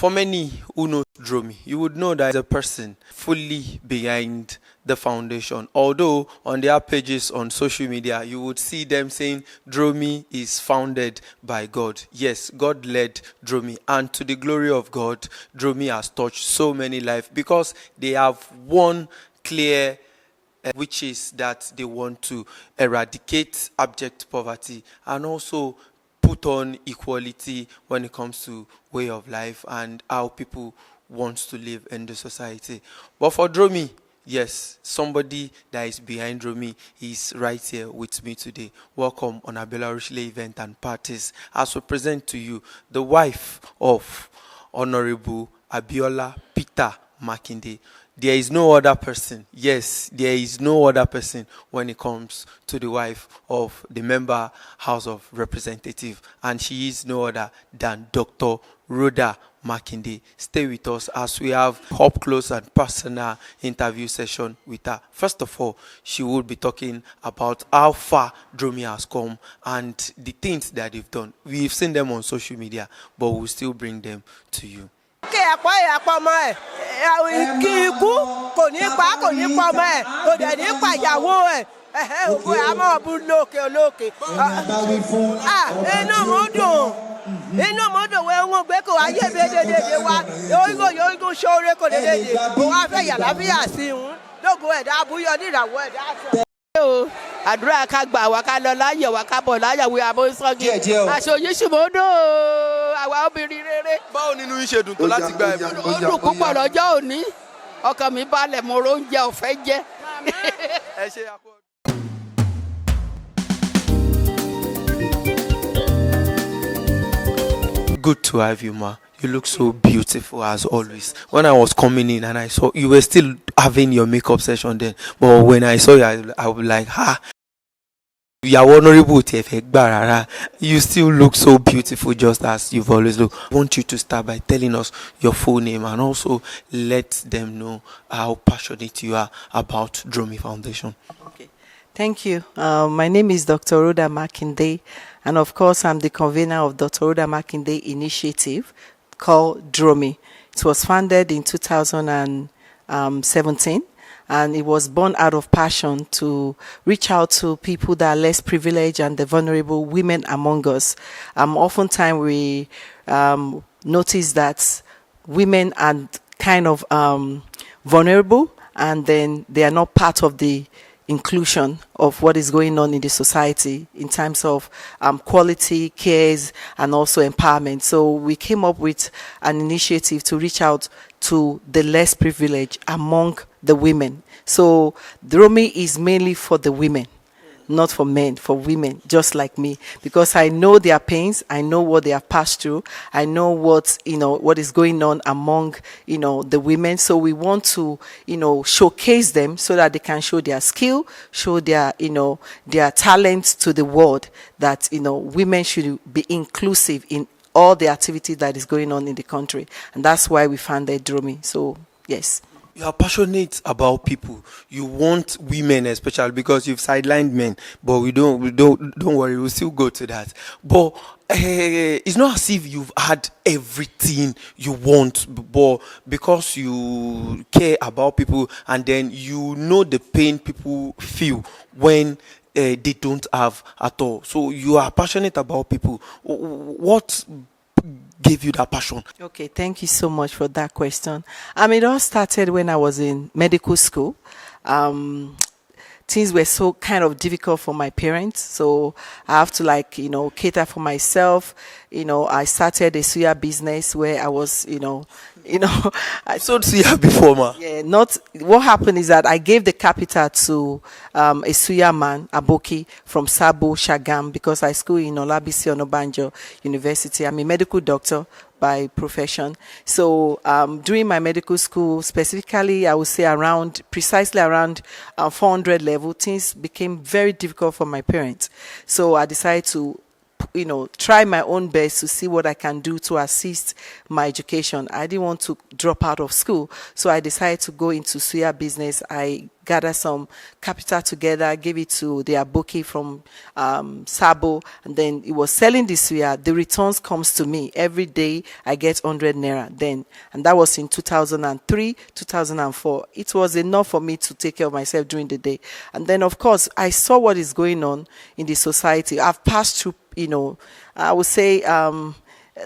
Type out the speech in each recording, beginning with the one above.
For many who know Dromi, you would know that the person fully behind the foundation. Although on their pages on social media, you would see them saying Dromi is founded by God. Yes, God led Dromi, and to the glory of God, Dromi has touched so many lives because they have one clear which is that they want to eradicate abject poverty and also put on equality when it comes to way of life and how people want to live in the society. But for Dromi, yes, somebody that is behind Dromi is right here with me today. Welcome on Abiola Rushley Event and Parties as we present to you the wife of Honorable Abiola Peter Makinde. There is no other person. Yes, there is no other person when it comes to the wife of the member House of Representatives, and she is no other than Dr. Rhoda Makinde. Stay with us as we have up close and personal interview session with her. First of all, she will be talking about how far Dromi has come and the things that they've done. We've seen them on social media, but we'll still bring them to you. Àdúrà ká gbà wá ká lọ láyọ̀ wá ká bọ̀ láyọ̀ wí àbọ̀ sọ́gi aṣojú ṣùgbọ́n àwa obìnrin rere. Báwo nínú yín ṣe dùn tó láti gba ẹ̀bùn? Ó dùn púpọ̀ lọ́jọ́ òní ọkàn mi balẹ̀ mo róúnjẹ ọ̀fẹ́ jẹ. Ẹ ṣe àpò. Good to have you, ma. You look so beautiful as always. When I was coming in and I saw you were still having your makeup session then, but when I saw you, I was like, you are honorable to you still look so beautiful just as you've always looked. I want you to start by telling us your full name and also let them know how passionate you are about Dromi Foundation. Okay. Thank you. My name is Dr. Rhoda Makinde, and of course I'm the convener of Dr. Rhoda Makinde initiative called Dromi. It was founded in 2017. And it was born out of passion to reach out to people that are less privileged and the vulnerable women among us. Oftentimes we notice that women are kind of vulnerable, and then they are not part of the inclusion of what is going on in the society in terms of quality, cares, and also empowerment. So we came up with an initiative to reach out to the less privileged among the women. So Dromi is mainly for the women, not for men, for women, just like me, because I know their pains, I know what they have passed through, I know what is going on among the women. So we want to showcase them so that they can show their skill, show their their talents to the world, that women should be inclusive in all the activity that is going on in the country, and that's why we founded Dromi. So yes. You are passionate about people. You want women, especially because you've sidelined men. But don't worry, we'll still go to that. But it's not as if you've had everything you want, but because you care about people, and then you know the pain people feel when they don't have at all. So you are passionate about people. What gave you that passion? Okay, thank you so much for that question. It all started when I was in medical school. Things were so kind of difficult for my parents, so I have to cater for myself. I started a suya business where I was, I sold suya before, ma. Yeah, what happened is that I gave the capital to a suya man, Aboki, from Sabo, Shagam, because I school in Olabisi Onabanjo University. I'm a medical doctor by profession. So during my medical school, specifically, I would say precisely around 400 level, things became very difficult for my parents. So I decided to try my own best to see what I can do to assist my education. I didn't want to drop out of school, so I decided to go into suya business. I gather some capital together, gave it to the aboki from Sabo, and then it was selling this year. The returns comes to me every day. I get 100 naira then, and that was in 2003, 2004. It was enough for me to take care of myself during the day, and then of course I saw what is going on in the society. I've passed through, I would say a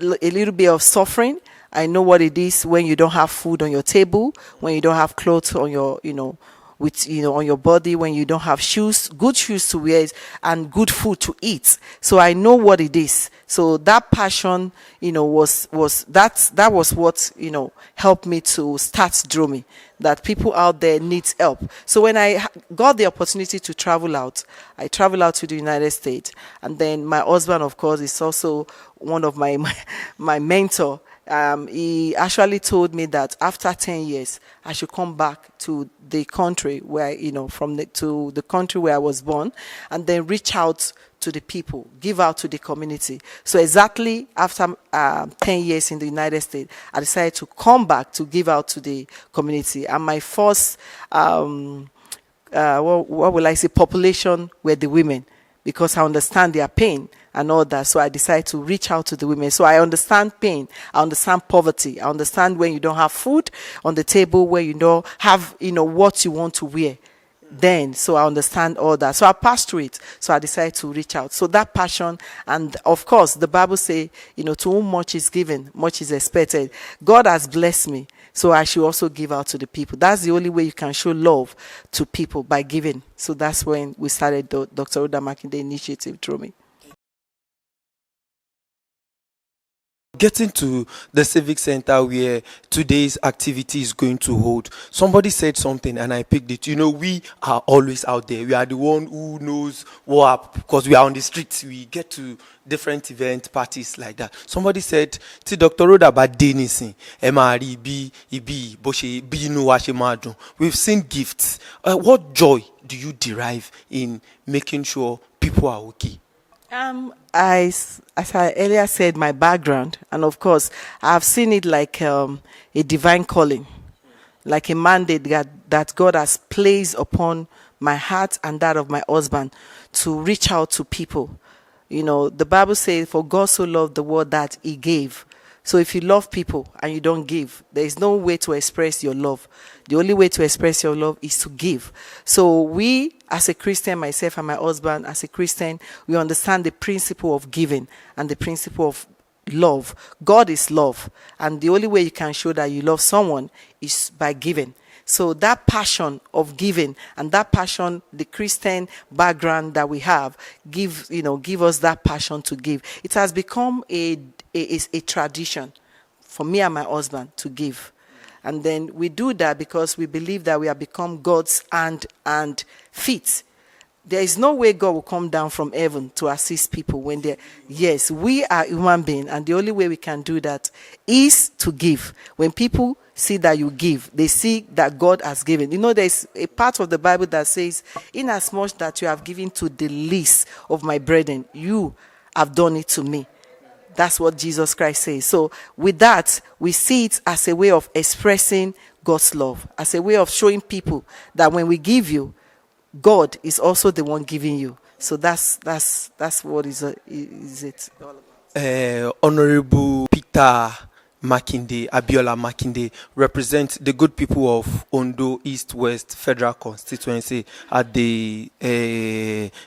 little bit of suffering. I know what it is when you don't have food on your table, when you don't have clothes on your, on your body, when you don't have shoes, good shoes to wear, and good food to eat. So I know what it is. So that passion, was what, helped me to start Dromi, that people out there need help. So when I got the opportunity to travel out, I traveled out to the United States, and then my husband, of course, is also one of my mentor. He actually told me that after 10 years, I should come back to the country where, to the country where I was born, and then reach out to the people, give out to the community. So exactly after 10 years in the United States, I decided to come back to give out to the community. And my first, what will I say, population were the women, because I understand their pain and all that. So I decided to reach out to the women. So I understand pain. I understand poverty. I understand when you don't have food on the table, where you don't have, what you want to wear. Then, so I understand all that. So I passed through it. So I decided to reach out. So that passion, and of course, the Bible says, to whom much is given, much is expected. God has blessed me, so I should also give out to the people. That's the only way you can show love to people, by giving. So that's when we started the Dr. Rhoda Makinde initiative, Dromi. Getting to the civic center where today's activity is going to hold, somebody said something and I picked it. We are always out there. We are the one who knows what, because we are on the streets. We get to different event parties like that. Somebody said, "Ti Dr. Rhoda ba denisi, emari bi ibi boshe bi nu wa she madun." We've seen gifts. What joy do you derive in making sure people are okay? As I earlier said, my background, and of course, I've seen it like a divine calling, like a mandate that God has placed upon my heart and that of my husband to reach out to people. The Bible says, "For God so loved the world that He gave." So if you love people and you don't give, there is no way to express your love. The only way to express your love is to give. So we, as a Christian, myself and my husband, as a Christian, we understand the principle of giving and the principle of love. God is love. And the only way you can show that you love someone is by giving. So that passion of giving, and that passion, the Christian background that we have, give us that passion to give. It has become a tradition for me and my husband to give. And then we do that because we believe that we have become God's hand and feet. There is no way God will come down from heaven to assist people when they're... Yes, we are human beings, and the only way we can do that is to give. When people see that you give, they see that God has given. There's a part of the Bible that says, "Inasmuch that you have given to the least of my brethren, you have done it to me." That's what Jesus Christ says. So with that, we see it as a way of expressing God's love, as a way of showing people that when we give you, God is also the one giving you. So that's what is it all about. Honorable Peter Makinde, Abiola Makinde, represent the good people of Ondo East West Federal Constituency at the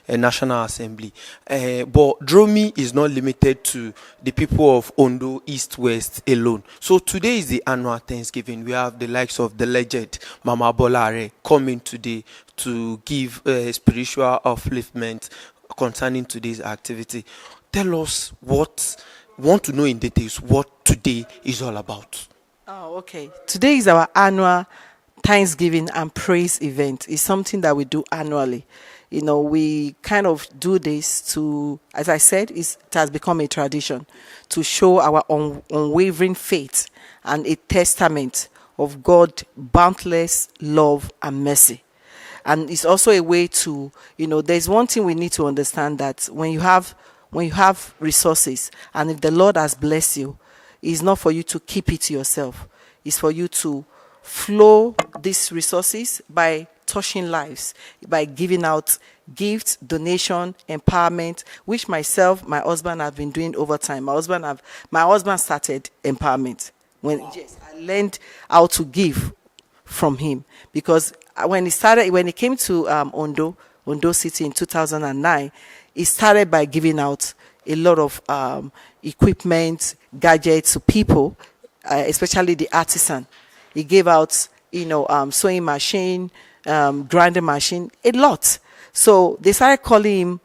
National Assembly. But Dromi is not limited to the people of Ondo East West alone. So today is the annual Thanksgiving. We have the likes of the legend Mama Bolare coming today to give spiritual upliftment concerning today's activity. Tell us want to know in details what today is all about. Oh, okay. Today is our annual Thanksgiving and praise event. It's something that we do annually. We kind of do this to, as I said, it has become a tradition to show our unwavering faith and a testament of God's boundless love and mercy. And it's also a way to, there's one thing we need to understand, that when you have resources, and if the Lord has blessed you, it's not for you to keep it to yourself. It's for you to flow these resources by touching lives by giving out gifts, donation, empowerment, which myself, my husband have been doing over time. My husband started empowerment. Yes, I learned how to give from him, because when he came to Ondo City in 2009, he started by giving out a lot of equipment, gadgets to people, especially the artisan. He gave out, sewing machine, grinding machine, a lot. So they started calling him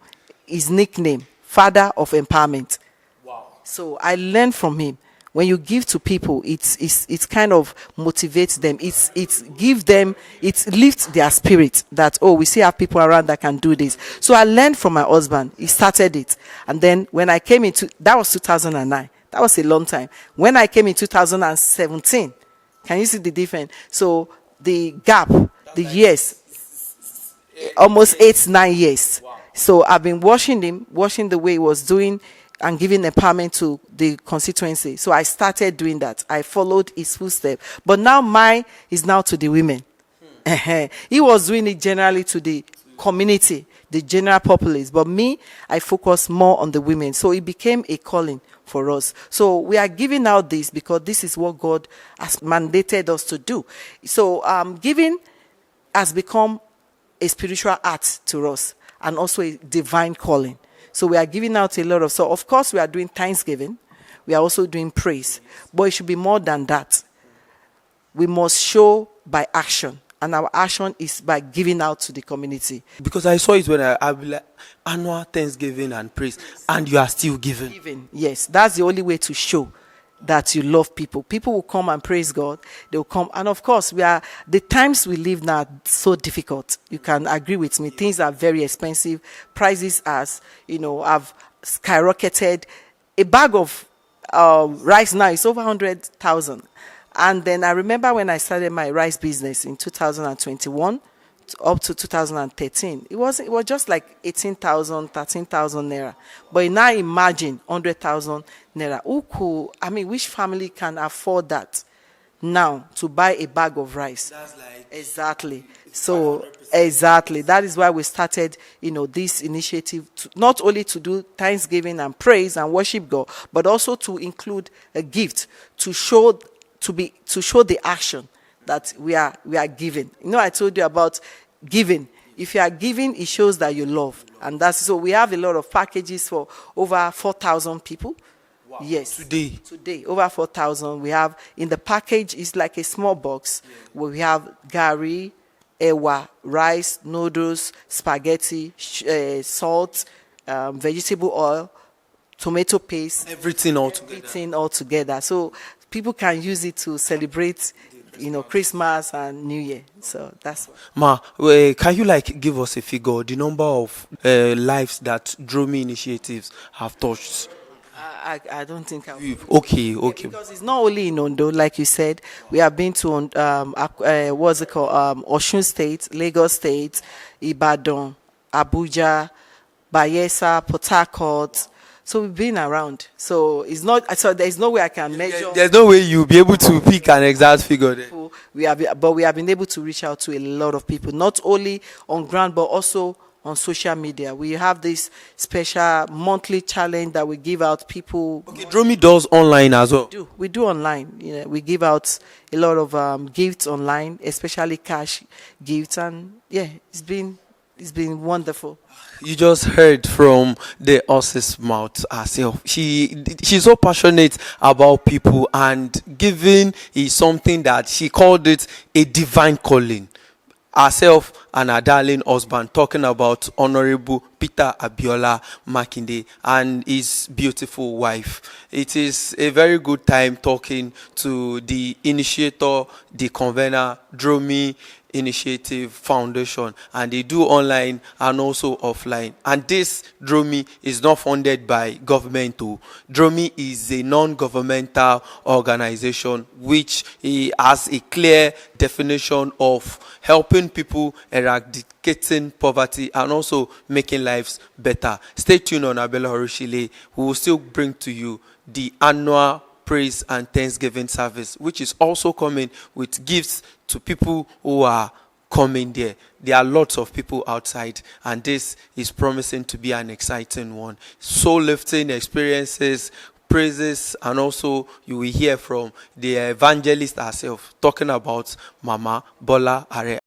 his nickname, Father of Empowerment. Wow. So I learned from him. When you give to people, it's kind of motivates them. It lifts their spirit that, oh, we still have people around that can do this. So I learned from my husband. He started it. And then when I came into, that was 2009. That was a long time. When I came in 2017, can you see the difference? So the gap, the years, almost 8-9 years. Wow. So I've been watching the way he was doing and giving empowerment to the constituency. So I started doing that. I followed his footsteps. But now mine is now to the women. He was doing it generally to the community, the general populace. But me, I focus more on the women. So it became a calling for us. So we are giving out this because this is what God has mandated us to do. So giving has become a spiritual art to us and also a divine calling. So we are giving out a lot of, so of course we are doing thanksgiving. We are also doing praise. But it should be more than that. We must show by action. And our action is by giving out to the community. Because I saw it when I be like, annual thanksgiving and praise, and you are still giving. Yes, that's the only way to show that you love people. People will come and praise God. They will come. And of course, the times we live now are so difficult. You can agree with me. Things are very expensive. Prices have skyrocketed. A bag of rice now is over 100,000. And then I remember when I started my rice business in 2021 up to 2013, it was just like 18,000, 13,000 naira. But now imagine 100,000 naira. Which family can afford that now to buy a bag of rice? That's like exactly. So exactly, that is why we started, this initiative not only to do thanksgiving and praise and worship God, but also to include a gift to show the action that we are giving. I told you about giving. If you are giving, it shows that you love. And that's so we have a lot of packages for over 4,000 people. Wow. Yes. Today, over 4,000. We have in the package is like a small box where we have gari, ewa, rice, noodles, spaghetti, salt, vegetable oil, tomato paste. Everything all together. So people can use it to celebrate, Christmas and New Year. So that's what. Can you give us a figure, the number of lives that Dromi initiatives have touched? I don't think I will. Okay. Because it's not only in Ondo, like you said. We have been to what's it called? Osun State, Lagos State, Ibadan, Abuja, Bayelsa, Port Harcourt. So we've been around. So it's not. So there's no way I can measure. There's no way you'll be able to pick an exact figure there. We have been able to reach out to a lot of people, not only on ground but also on social media. We have this special monthly challenge that we give out people. Okay, Dromi does online as well. We do online. We give out a lot of gifts online, especially cash gifts, and it's been wonderful. You just heard from the horse's mouth herself. She's so passionate about people, and giving is something that she called it a divine calling. Herself and her darling husband talking about Honorable Peter Abiola Makinde and his beautiful wife. It is a very good time talking to the initiator, the convener, Dromi Initiative Foundation, and they do online and also offline. And this Dromi is not funded by government too. Dromi is a non-governmental organization which has a clear definition of helping people, eradicating poverty, and also making lives better. Stay tuned on Abela Horishile. We will still bring to you the annual praise and thanksgiving service, which is also coming with gifts to people who are coming there. There are lots of people outside, and this is promising to be an exciting one. Soul lifting experiences, praises, and also you will hear from the evangelist herself talking about Mama Bola Are